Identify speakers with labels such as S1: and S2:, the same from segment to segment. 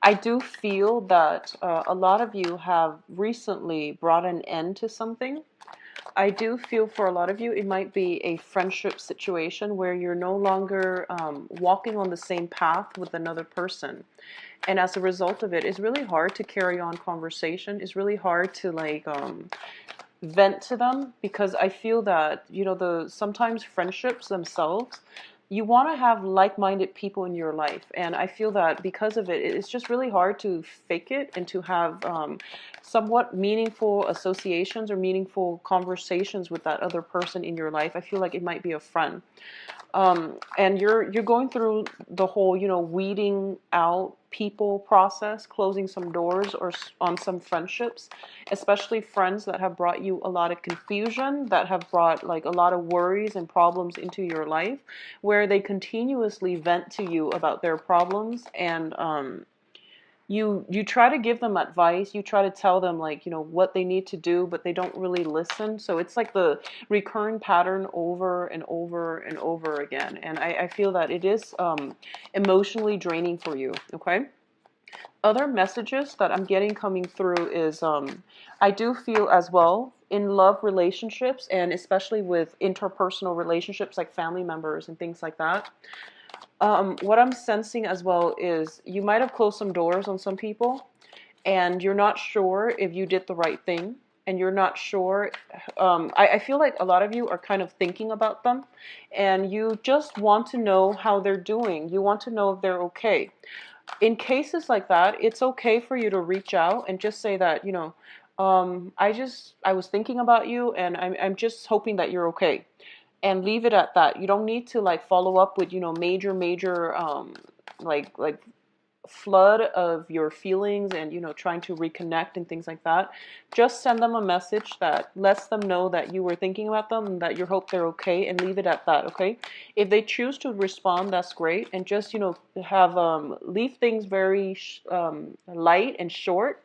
S1: I do feel that a lot of you have recently brought an end to something. I do feel for a lot of you, it might be a friendship situation where you're no longer walking on the same path with another person. And as a result of it, it's really hard to carry on conversation. It's really hard to like vent to them because I feel that, the sometimes friendships themselves, you want to have like-minded people in your life, and I feel that because of it, it's just really hard to fake it and to have somewhat meaningful associations or meaningful conversations with that other person in your life. I feel like it might be a friend, and you're going through the whole, weeding out people process, closing some doors or on some friendships, especially friends that have brought you a lot of confusion, that have brought like a lot of worries and problems into your life, where they continuously vent to you about their problems, and you try to give them advice, you try to tell them like, what they need to do, but they don't really listen. So it's like the recurring pattern over and over and over again, and I feel that it is emotionally draining for you. Okay, other messages that I'm getting coming through is I do feel as well in love relationships, and especially with interpersonal relationships like family members and things like that. What I'm sensing as well is you might have closed some doors on some people, and you're not sure if you did the right thing, and you're not sure. I feel like a lot of you are kind of thinking about them, and you just want to know how they're doing. You want to know if they're okay. In cases like that, it's okay for you to reach out and just say that, I was thinking about you, and I'm just hoping that you're okay, and leave it at that. You don't need to like follow up with, major like flood of your feelings and, trying to reconnect and things like that. Just send them a message that lets them know that you were thinking about them and that you hope they're okay, and leave it at that. Okay, if they choose to respond, that's great, and just, have leave things very light and short.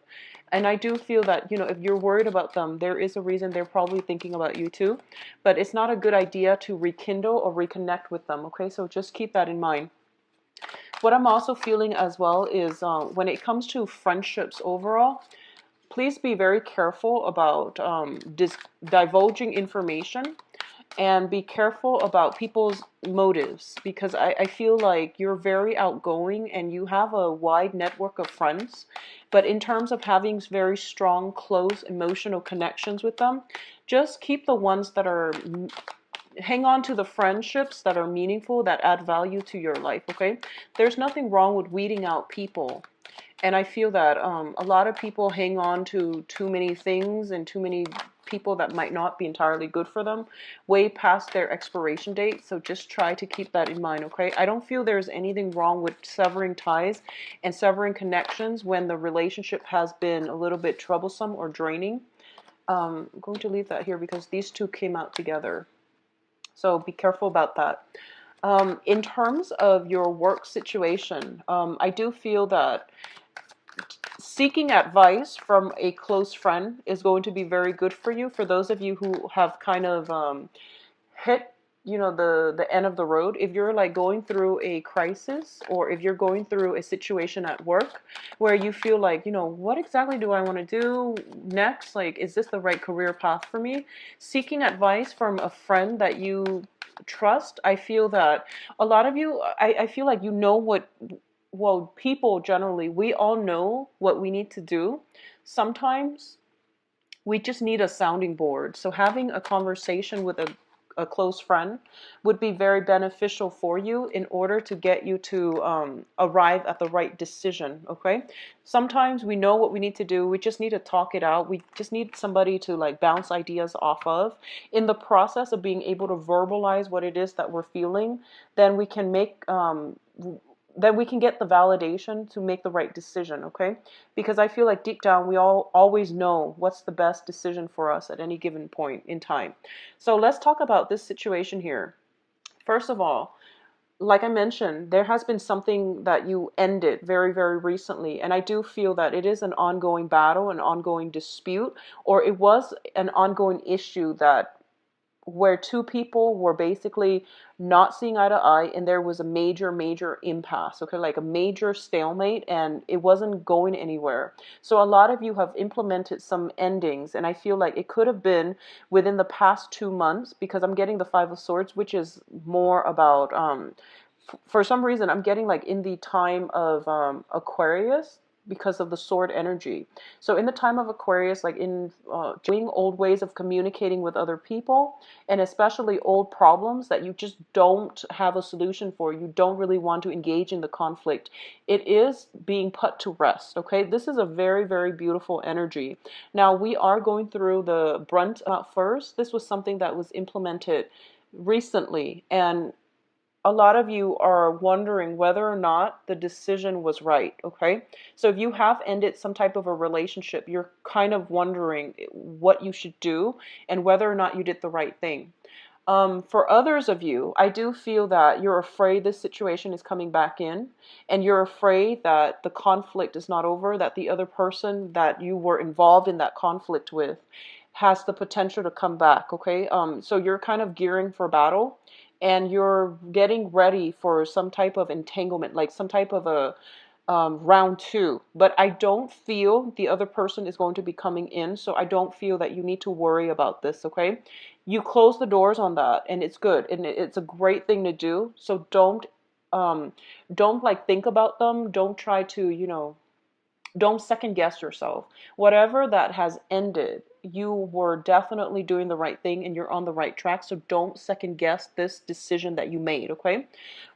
S1: And I do feel that, if you're worried about them, there is a reason they're probably thinking about you too. But it's not a good idea to rekindle or reconnect with them. Okay, so just keep that in mind. What I'm also feeling as well is when it comes to friendships overall, please be very careful about divulging information, and be careful about people's motives, because I feel like you're very outgoing and you have a wide network of friends, but in terms of having very strong, close emotional connections with them, just keep the ones that are, hang on to the friendships that are meaningful, that add value to your life. Okay, there's nothing wrong with weeding out people. And I feel that a lot of people hang on to too many things and too many people that might not be entirely good for them way past their expiration date. So just try to keep that in mind. Okay, I don't feel there's anything wrong with severing ties and severing connections when the relationship has been a little bit troublesome or draining. I'm going to leave that here because these two came out together. So be careful about that. In terms of your work situation, I do feel that seeking advice from a close friend is going to be very good for you. For those of you who have kind of hit, the end of the road, if you're like going through a crisis, or if you're going through a situation at work where you feel like, what exactly do I want to do next? Like, is this the right career path for me? Seeking advice from a friend that you trust, I feel that a lot of you, I feel like what, well, people generally, we all know what we need to do. Sometimes we just need a sounding board. So having a conversation with a close friend would be very beneficial for you in order to get you to arrive at the right decision. Okay, sometimes we know what we need to do, we just need to talk it out. We just need somebody to like bounce ideas off of. In the process of being able to verbalize what it is that we're feeling, then we can make then we can get the validation to make the right decision. Okay, because I feel like deep down we all always know what's the best decision for us at any given point in time. So let's talk about this situation here. First of all, like I mentioned, there has been something that you ended very, very recently, and I do feel that it is an ongoing battle, an ongoing dispute, or it was an ongoing issue that where two people were basically not seeing eye to eye, and there was a major impasse, okay, like a major stalemate, and it wasn't going anywhere. So a lot of you have implemented some endings, and I feel like it could have been within the past 2 months, because I'm getting the Five of Swords, which is more about for some reason I'm getting like in the time of Aquarius, because of the sword energy. So in the time of Aquarius, like in doing old ways of communicating with other people, and especially old problems that you just don't have a solution for, you don't really want to engage in the conflict, it is being put to rest, okay? This is a very beautiful energy. Now, we are going through the brunt first. This was something that was implemented recently, and a lot of you are wondering whether or not the decision was right, okay? So if you have ended some type of a relationship, you're kind of wondering what you should do and whether or not you did the right thing. For others of you, I do feel that you're afraid this situation is coming back in, and you're afraid that the conflict is not over, that the other person that you were involved in that conflict with has the potential to come back, okay? So you're kind of gearing for battle, and you're getting ready for some type of entanglement, like some type of a round two. But I don't feel the other person is going to be coming in, so I don't feel that you need to worry about this, okay? You close the doors on that, and it's good, and it's a great thing to do. So don't like think about them. Don't try to, don't second guess yourself. Whatever that has ended, you were definitely doing the right thing and you're on the right track. So don't second guess this decision that you made, okay?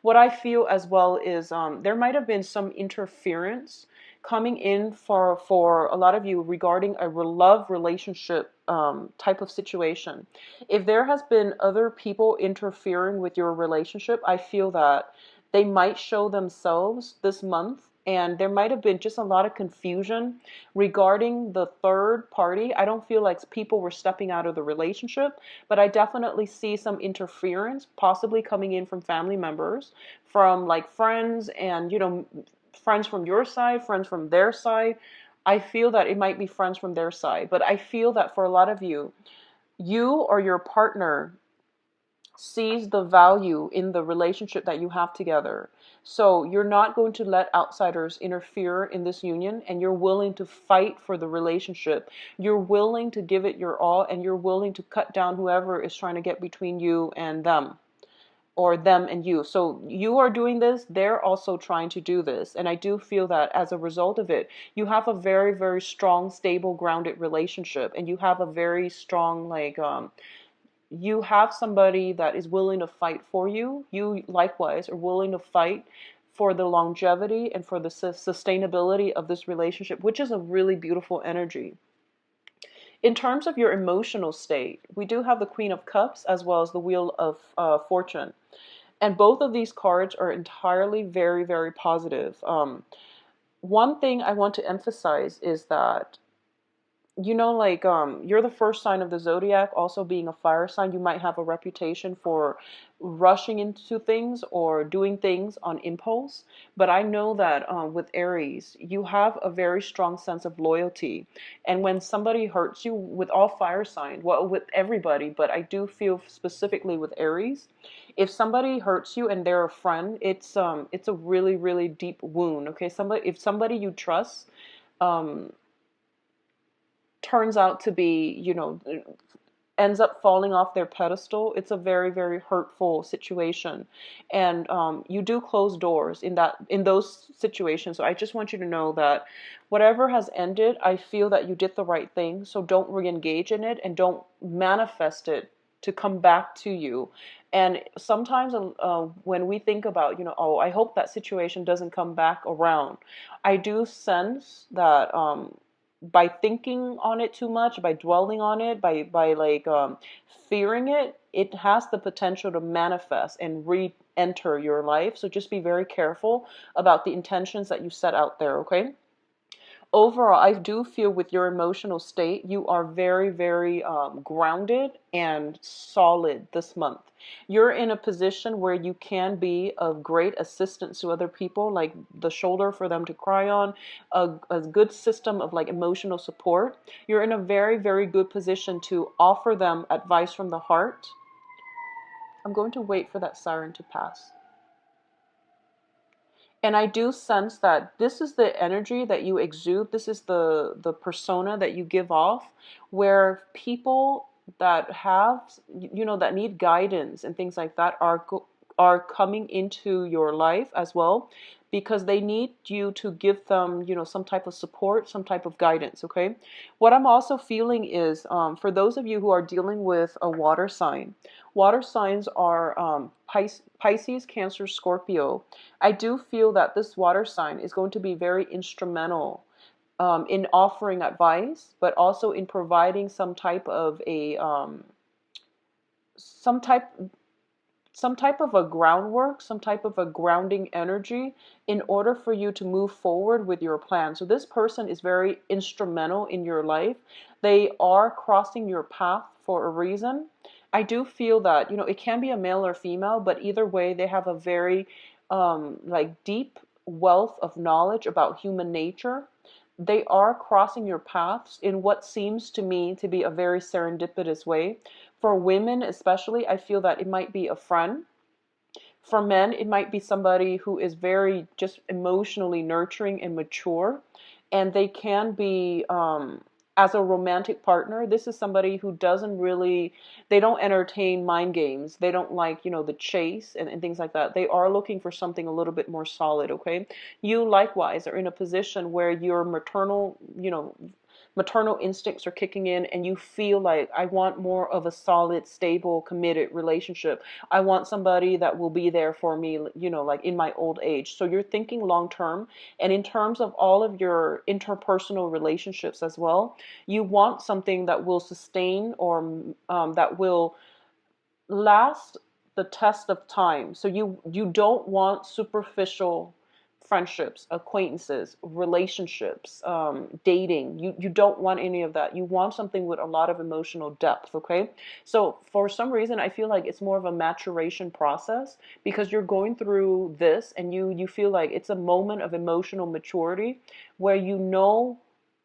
S1: What I feel as well is there might have been some interference coming in for a lot of you regarding a love relationship type of situation. If there has been other people interfering with your relationship, I feel that they might show themselves this month, and there might have been just a lot of confusion regarding the third party. I don't feel like people were stepping out of the relationship, but I definitely see some interference possibly coming in from family members, from like friends, and friends from your side, friends from their side. I feel that it might be friends from their side, but I feel that for a lot of you, you or your partner sees the value in the relationship that you have together. So you're not going to let outsiders interfere in this union, and you're willing to fight for the relationship. You're willing to give it your all, and you're willing to cut down whoever is trying to get between you and them, or them and you. So you are doing this, they're also trying to do this. And I do feel that as a result of it, you have a very strong, stable, grounded relationship, and you have a very strong, like, you have somebody that is willing to fight for you. You likewise are willing to fight for the longevity and for the sustainability of this relationship, which is a really beautiful energy. In terms of your emotional state, we do have the Queen of Cups as well as the Wheel of Fortune. And both of these cards are entirely very positive. One thing I want to emphasize is that, like, you're the first sign of the zodiac, also being a fire sign. You might have a reputation for rushing into things or doing things on impulse, but I know that with Aries, you have a very strong sense of loyalty. And when somebody hurts you, with all fire signs, well, with everybody, but I do feel specifically with Aries, if somebody hurts you and they're a friend, it's a really deep wound, okay? If somebody you trust um turns out to be, ends up falling off their pedestal, it's a very hurtful situation. And you do close doors in those situations. So I just want you to know that whatever has ended, I feel that you did the right thing. So don't re-engage in it, and don't manifest it to come back to you. And sometimes when we think about, oh, I hope that situation doesn't come back around, I do sense that by thinking on it too much, by dwelling on it, by like fearing it, it has the potential to manifest and re-enter your life. So just be very careful about the intentions that you set out there, okay? Overall, I do feel with your emotional state, you are very grounded and solid this month. You're in a position where you can be of great assistance to other people, like the shoulder for them to cry on, a good system of like emotional support. You're in a very good position to offer them advice from the heart, I'm going to wait for that siren to pass. And I do sense that this is the energy that you exude. This is the persona that you give off, where people that have, that need guidance and things like that are coming into your life as well, because they need you to give them, some type of support, some type of guidance. Okay. What I'm also feeling is, for those of you who are dealing with a water sign, water signs are Pisces, Cancer, Scorpio. I do feel that this water sign is going to be very instrumental in offering advice, but also in providing some type of some type some type of a groundwork, some type of a grounding energy in order for you to move forward with your plan. So this person is very instrumental in your life. They are crossing your path for a reason. I do feel that, it can be a male or female, but either way, they have a very like deep wealth of knowledge about human nature. They are crossing your paths in what seems to me to be a very serendipitous way. For women, especially, I feel that it might be a friend. For men, it might be somebody who is very just emotionally nurturing and mature, and they can be, as a romantic partner, this is somebody who doesn't really, they don't entertain mind games. They don't like, the chase and things like that. They are looking for something a little bit more solid, okay? You likewise are in a position where your maternal instincts are kicking in, and you feel like, I want more of a solid, stable, committed relationship. I want somebody that will be there for me, like in my old age. So you're thinking long term. And in terms of all of your interpersonal relationships as well, you want something that will sustain, or that will last the test of time. So you don't want superficial friendships, acquaintances, relationships, dating. You don't want any of that. You want something with a lot of emotional depth. Okay. So for some reason, I feel like it's more of a maturation process, because you're going through this, and you feel like it's a moment of emotional maturity where you know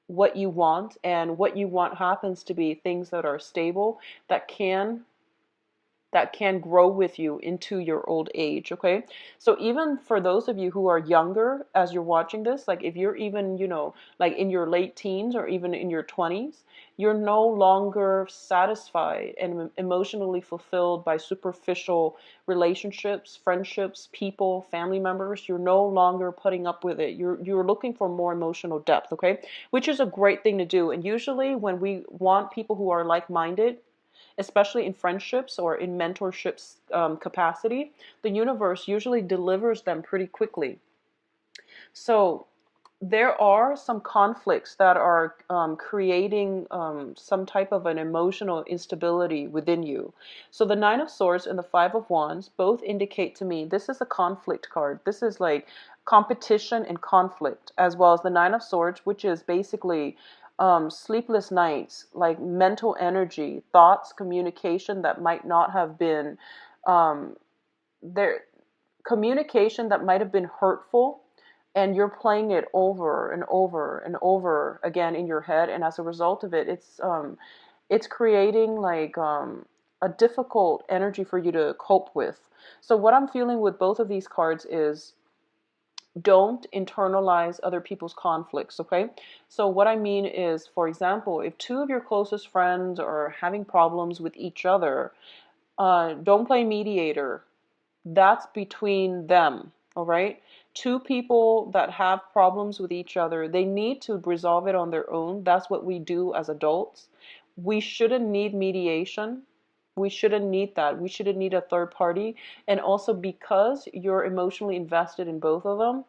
S1: what you want, and what you want happens to be things that are stable, that can grow with you into your old age. Okay. So even for those of you who are younger, as you're watching this, like if you're even, like in your late teens or even in your 20s, you're no longer satisfied and emotionally fulfilled by superficial relationships, friendships, people, family members. You're no longer putting up with it. You're looking for more emotional depth. Okay. Which is a great thing to do. And usually when we want people who are like-minded, especially in friendships or in mentorships capacity, the universe usually delivers them pretty quickly. So there are some conflicts that are creating some type of an emotional instability within you. So the Nine of Swords and the Five of Wands both indicate to me this is a conflict card. This is like competition and conflict, as well as the Nine of Swords, which is basically sleepless nights, like mental energy, thoughts, communication that might not have been um, there, communication that might have been hurtful, and you're playing it over and over and over again in your head, and as a result of it, it's creating like a difficult energy for you to cope with. So what I'm feeling with both of these cards is, don't internalize other people's conflicts. Okay. So what I mean is, for example, if two of your closest friends are having problems with each other, don't play mediator. That's between them. All right. Two people that have problems with each other, they need to resolve it on their own. That's what we do as adults. We shouldn't need mediation. We shouldn't need that. We shouldn't need a third party. And also, because you're emotionally invested in both of them,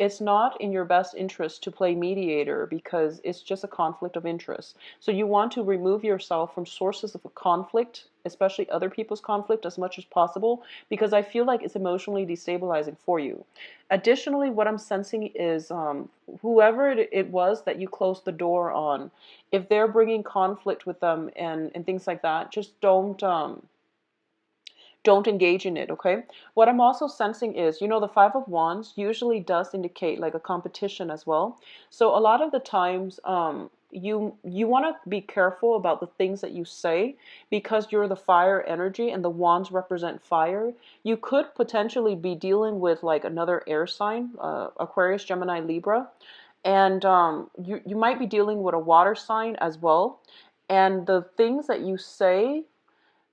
S1: it's not in your best interest to play mediator, because it's just a conflict of interest. So you want to remove yourself from sources of conflict, especially other people's conflict, as much as possible, because I feel like it's emotionally destabilizing for you. Additionally, what I'm sensing is, whoever it was that you closed the door on, if they're bringing conflict with them and things like that, just don't engage in it. Okay. What I'm also sensing is, the Five of Wands usually does indicate like a competition as well. So a lot of the times, you want to be careful about the things that you say, because you're the fire energy and the wands represent fire. You could potentially be dealing with like another air sign, Aquarius, Gemini, Libra, and you might be dealing with a water sign as well. And the things that you say,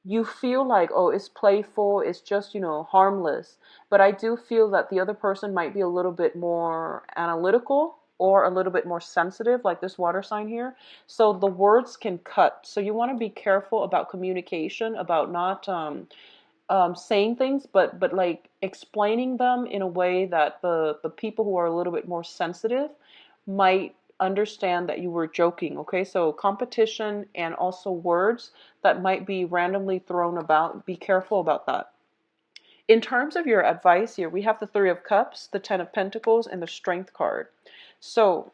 S1: you feel like, oh, it's playful, it's just, harmless. But I do feel that the other person might be a little bit more analytical or a little bit more sensitive, like this water sign here. So the words can cut. So you want to be careful about communication, about not saying things, but like explaining them in a way that the people who are a little bit more sensitive might understand that you were joking. Okay, so competition and also words that might be randomly thrown about, be careful about that. In terms of your advice here, we have the Three of Cups, the Ten of Pentacles, and the Strength card. So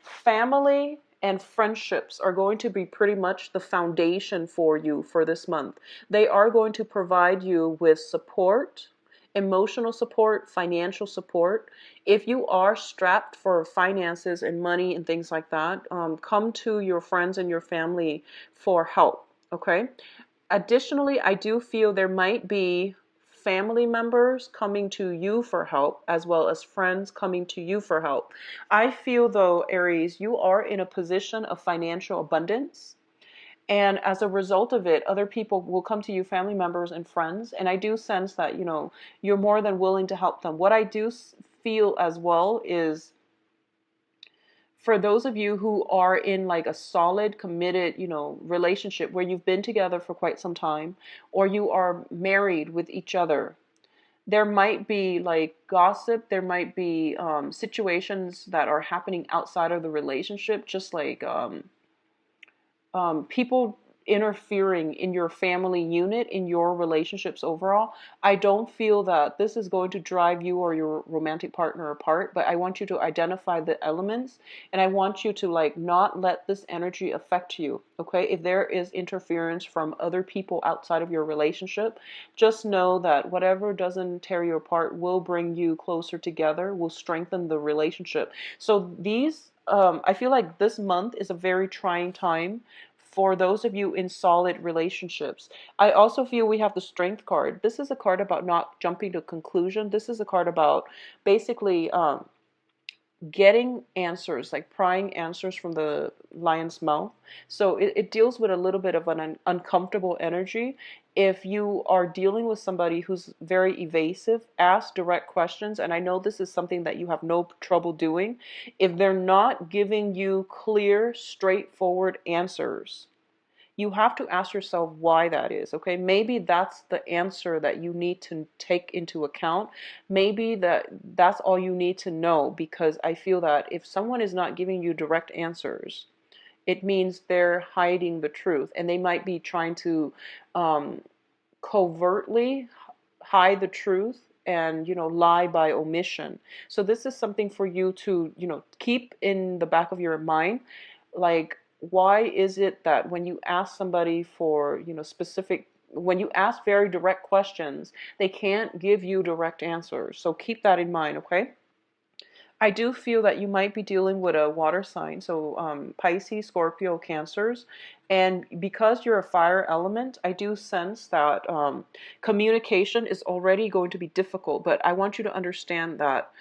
S1: family and friendships are going to be pretty much the foundation for you for this month. They are going to provide you with support, emotional support, financial support. If you are strapped for finances and money and things like that, come to your friends and your family for help, okay? Additionally, I do feel there might be family members coming to you for help, as well as friends coming to you for help. I feel though, Aries, you are in a position of financial abundance. And as a result of it, other people will come to you, family members and friends. And I do sense that, you're more than willing to help them. What I do feel as well is, for those of you who are in like a solid, committed, relationship where you've been together for quite some time, or you are married with each other, there might be like gossip, there might be situations that are happening outside of the relationship, just like people interfering in your family unit, in your relationships overall. I don't feel that this is going to drive you or your romantic partner apart, but I want you to identify the elements, and I want you to like not let this energy affect you, okay? If there is interference from other people outside of your relationship, just know that whatever doesn't tear you apart will bring you closer together, will strengthen the relationship. So I feel like this month is a very trying time for those of you in solid relationships. I also feel we have the Strength card. This is a card about not jumping to conclusion. This is a card about basically getting answers, like prying answers from the lion's mouth. So it deals with a little bit of an uncomfortable energy. If you are dealing with somebody who's very evasive, ask direct questions. And I know this is something that you have no trouble doing. If they're not giving you clear, straightforward answers, you have to ask yourself why that is, okay? Maybe that's the answer that you need to take into account. Maybe that's all you need to know, because I feel that if someone is not giving you direct answers, it means they're hiding the truth, and they might be trying to covertly hide the truth and lie by omission. So this is something for you to keep in the back of your mind, like, why is it that when you ask somebody for specific, when you ask very direct questions, they can't give you direct answers? So keep that in mind, okay? I do feel that you might be dealing with a water sign, so Pisces, Scorpio, Cancers. And because you're a fire element, I do sense that communication is already going to be difficult. But I want you to understand that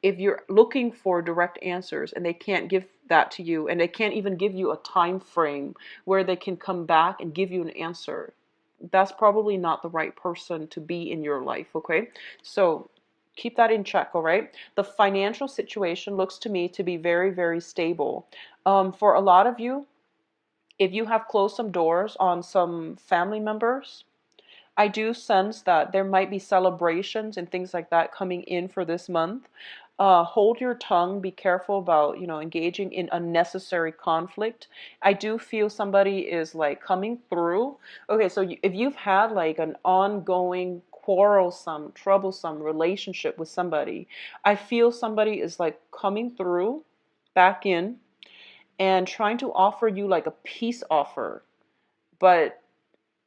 S1: if you're looking for direct answers and they can't give that to you, and they can't even give you a time frame where they can come back and give you an answer, that's probably not the right person to be in your life, okay? So keep that in check, all right? The financial situation looks to me to be very, very stable. For a lot of you, if you have closed some doors on some family members, I do sense that there might be celebrations and things like that coming in for this month. Hold your tongue. Be careful about, engaging in unnecessary conflict. I do feel somebody is like coming through. Okay, so if you've had like an ongoing quarrelsome, troublesome relationship with somebody, I feel somebody is like coming through back in and trying to offer you like a peace offer, but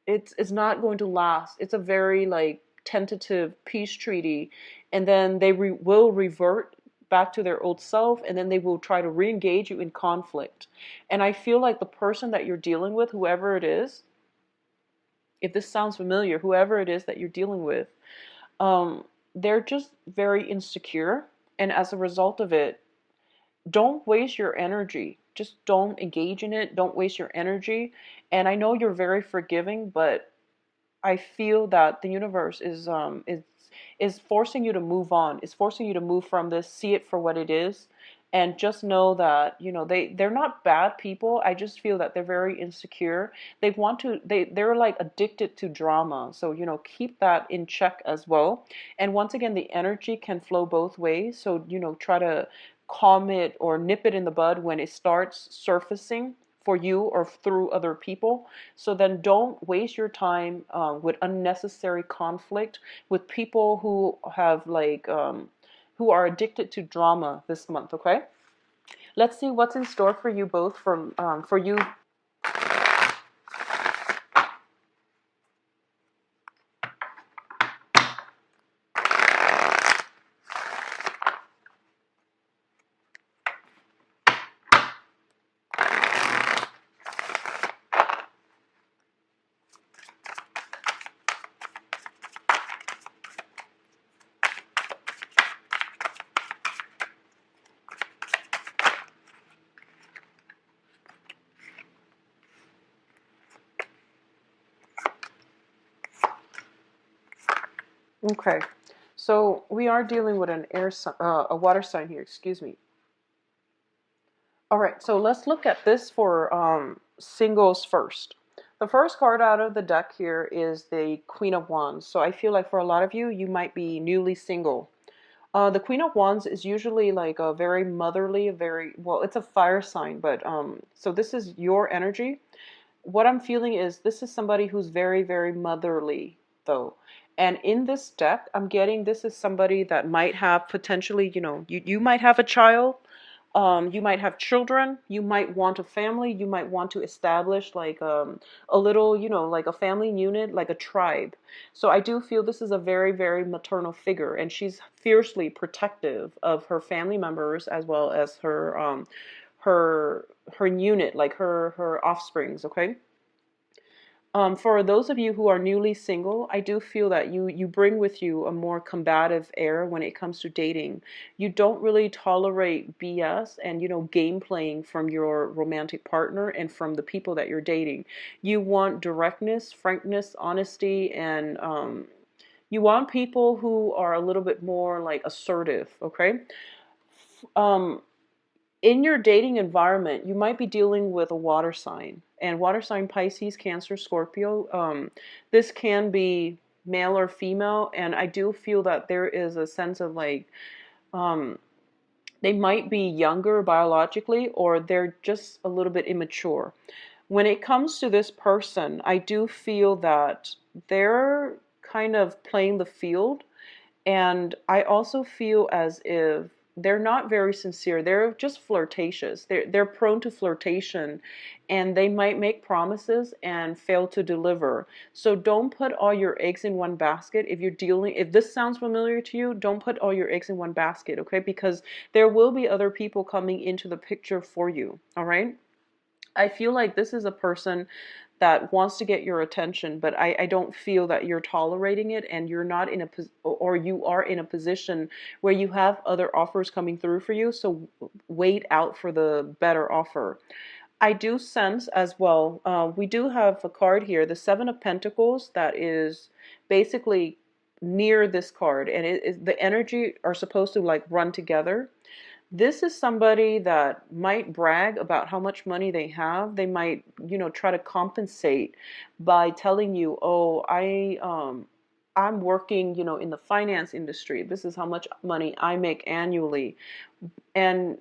S1: it's not going to last. It's a very like tentative peace treaty, and then they will revert back to their old self, and then they will try to re-engage you in conflict. And I feel like the person that you're dealing with, whoever it is, if this sounds familiar, whoever it is that you're dealing with, um, they're just very insecure. And as a result of it, don't waste your energy. Just don't engage in it. Don't waste your energy. And I know you're very forgiving, but I feel that the universe is forcing you to move on. It's forcing you to move from this, see it for what it is, and just know that, they're not bad people. I just feel that they're very insecure. They're like addicted to drama. So, keep that in check as well. And once again, the energy can flow both ways. So, try to calm it or nip it in the bud when it starts surfacing for you or through other people. So then don't waste your time with unnecessary conflict with people who have who are addicted to drama this month. Okay, let's see what's in store for you both for you. Okay, so we are dealing with a water sign here. Excuse me. All right, so let's look at this for singles first. The first card out of the deck here is the Queen of Wands. So I feel like for a lot of you, you might be newly single. The Queen of Wands is usually like a very motherly, well, it's a fire sign, but so this is your energy. What I'm feeling is this is somebody who's very, very motherly, though. And in this deck, I'm getting this is somebody that might have potentially, you might have a child, you might have children, you might want a family, you might want to establish like a little, like a family unit, like a tribe. So I do feel this is a very, very maternal figure, and she's fiercely protective of her family members as well as her unit, like her offsprings. Okay. For those of you who are newly single, I do feel that you bring with you a more combative air when it comes to dating. You don't really tolerate BS and, game playing from your romantic partner and from the people that you're dating. You want directness, frankness, honesty, and you want people who are a little bit more like assertive, okay? Um, in your dating environment, you might be dealing with a water sign, and water sign Pisces, Cancer, Scorpio. This can be male or female, and I do feel that there is a sense of like um, they might be younger biologically, or they're just a little bit immature. When it comes to this person, I do feel that they're kind of playing the field, and I also feel as if they're not very sincere. They're just flirtatious. They're prone to flirtation, and they might make promises and fail to deliver. So don't put all your eggs in one basket. If this sounds familiar to you, don't put all your eggs in one basket, okay? Because there will be other people coming into the picture for you, all right? I feel like this is a person that wants to get your attention, but I don't feel that you're tolerating it, and you're not in or you are in a position where you have other offers coming through for you. So wait out for the better offer. I do sense as well, we do have a card here, the Seven of Pentacles, that is basically near this card, and the energy are supposed to like run together. This is somebody that might brag about how much money they have. They might, try to compensate by telling you, "Oh, I'm working, in the finance industry. This is how much money I make annually." And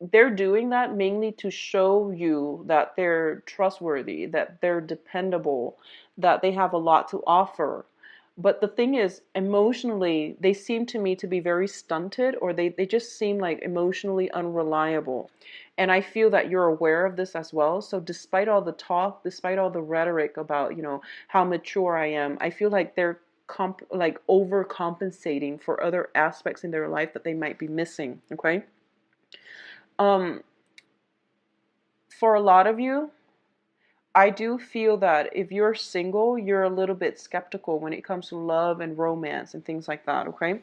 S1: they're doing that mainly to show you that they're trustworthy, that they're dependable, that they have a lot to offer. But the thing is, emotionally, they seem to me to be very stunted, or they just seem like emotionally unreliable. And I feel that you're aware of this as well. So despite all the talk, despite all the rhetoric about, how mature I am, I feel like like overcompensating for other aspects in their life that they might be missing. Okay. Um, for a lot of you, I do feel that if you're single, you're a little bit skeptical when it comes to love and romance and things like that, okay?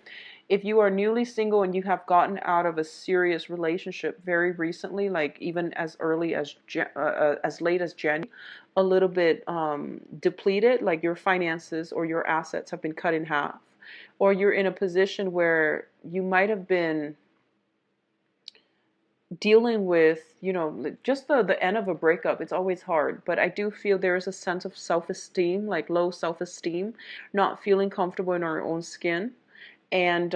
S1: If you are newly single and you have gotten out of a serious relationship very recently, like even as early as late as January, a little bit depleted, like your finances or your assets have been cut in half, or you're in a position where you might have been dealing with, just the end of a breakup. It's always hard, but I do feel there is a sense of self-esteem, like low self-esteem, not feeling comfortable in our own skin, and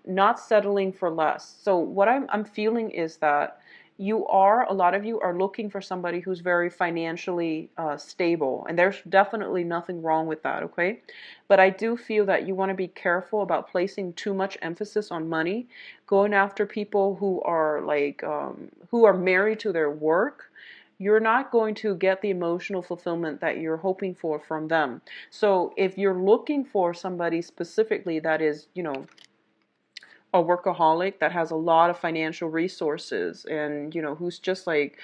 S1: not settling for less. So what I'm feeling is that a lot of you are looking for somebody who's very financially stable, and there's definitely nothing wrong with that, okay? But I do feel that you want to be careful about placing too much emphasis on money, going after people who are like who are married to their work. You're not going to get the emotional fulfillment that you're hoping for from them. So if you're looking for somebody specifically that is, a workaholic, that has a lot of financial resources, and who's just like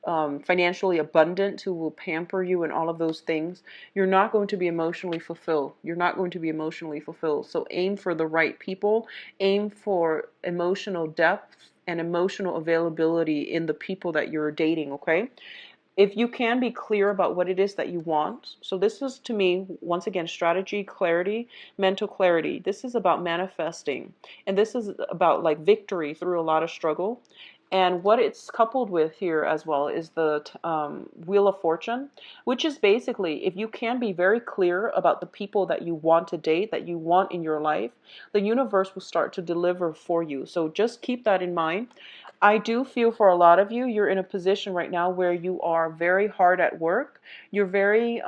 S1: financially abundant, who will pamper you and all of those things, you're not going to be emotionally fulfilled. You're not going to be emotionally fulfilled. So aim for the right people. Aim for emotional depth and emotional availability in the people that you're dating, okay? If you can be clear about what it is that you want. So this is, to me, once again, strategy, clarity, mental clarity. This is about manifesting. And this is about like victory through a lot of struggle. And what it's coupled with here as well is the Wheel of Fortune, which is basically, if you can be very clear about the people that you want to date, that you want in your life, the universe will start to deliver for you. So just keep that in mind. I do feel for a lot of you, you're in a position right now where you are very hard at work. You're very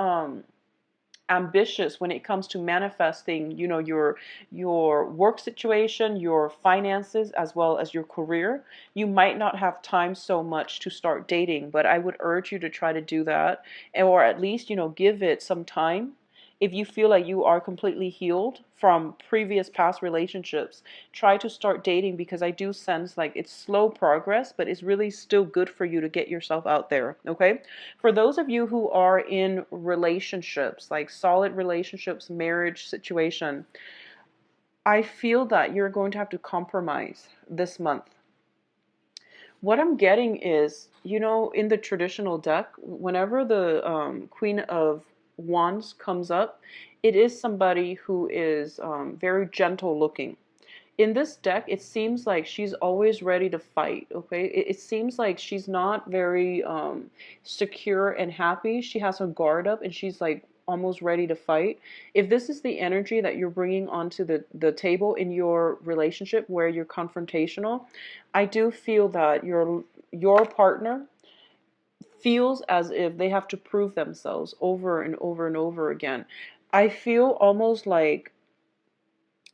S1: ambitious when it comes to manifesting, your work situation, your finances, as well as your career. You might not have time so much to start dating, but I would urge you to try to do that, or at least, give it some time. If you feel like you are completely healed from previous past relationships, try to start dating, because I do sense like it's slow progress, but it's really still good for you to get yourself out there, okay? For those of you who are in relationships, like solid relationships, marriage situation, I feel that you're going to have to compromise this month. What I'm getting is, in the traditional deck, whenever the Queen of Wands comes up, it is somebody who is very gentle looking. In this deck, it seems like she's always ready to fight, okay? It seems like she's not very secure and happy. She has her guard up and she's like almost ready to fight. If this is the energy that you're bringing onto the table in your relationship where you're confrontational, I do feel that your partner feels as if they have to prove themselves over and over and over again. I feel almost like,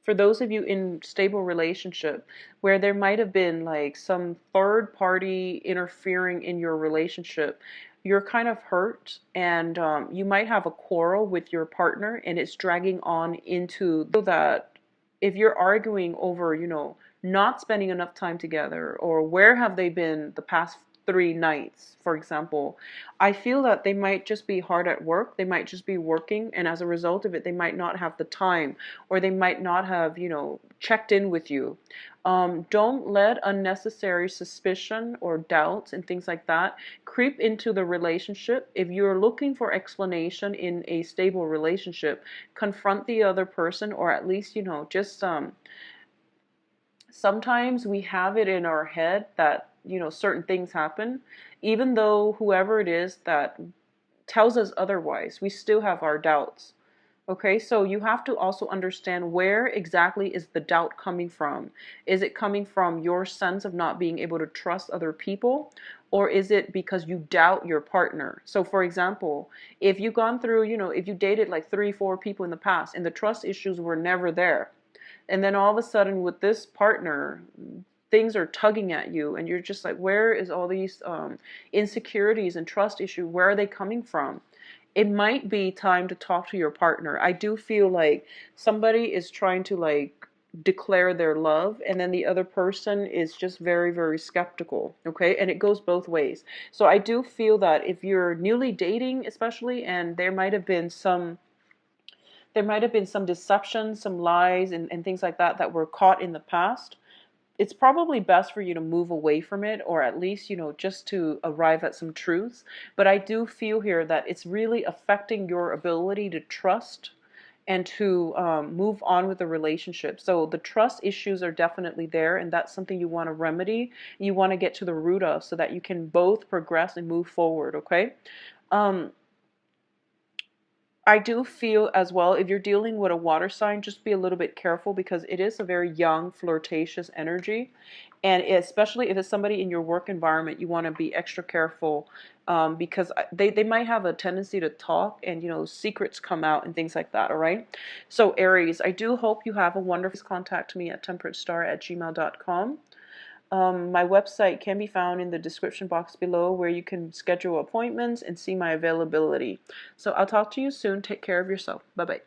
S1: for those of you in stable relationship where there might have been like some third party interfering in your relationship, you're kind of hurt, and you might have a quarrel with your partner and it's dragging on into that. If you're arguing over, not spending enough time together, or where have they been the past 3 nights, for example, I feel that they might just be hard at work. They might just be working, and as a result of it, they might not have the time, or they might not have, checked in with you. Don't let unnecessary suspicion or doubts and things like that creep into the relationship. If you're looking for explanation in a stable relationship, confront the other person, or at least, just sometimes we have it in our head that, certain things happen, even though whoever it is that tells us otherwise, we still have our doubts. Okay, so you have to also understand, where exactly is the doubt coming from? Is it coming from your sense of not being able to trust other people? Or is it because you doubt your partner? So for example, if you've gone through, if you dated like 3, 4 people in the past and the trust issues were never there, and then all of a sudden with this partner, things are tugging at you and you're just like, where is all these insecurities and trust issue? Where are they coming from? it might be time to talk to your partner. I do feel like somebody is trying to like declare their love, and then the other person is just very, very skeptical. Okay, and it goes both ways. So I do feel that if you're newly dating, especially, and there might have been some deception, some lies, and things like that that were caught in the past, it's probably best for you to move away from it, or at least, just to arrive at some truths. But I do feel here that it's really affecting your ability to trust and to move on with the relationship. So the trust issues are definitely there, and that's something you want to remedy. You want to get to the root of so that you can both progress and move forward, okay? Um, I do feel as well, if you're dealing with a water sign, just be a little bit careful because it is a very young, flirtatious energy. And especially if it's somebody in your work environment, you want to be extra careful because they might have a tendency to talk and, secrets come out and things like that, all right? So Aries, I do hope you have a wonderful, contact me at temperatestar@gmail.com. My website can be found in the description box below where you can schedule appointments and see my availability. So I'll talk to you soon. Take care of yourself. Bye-bye.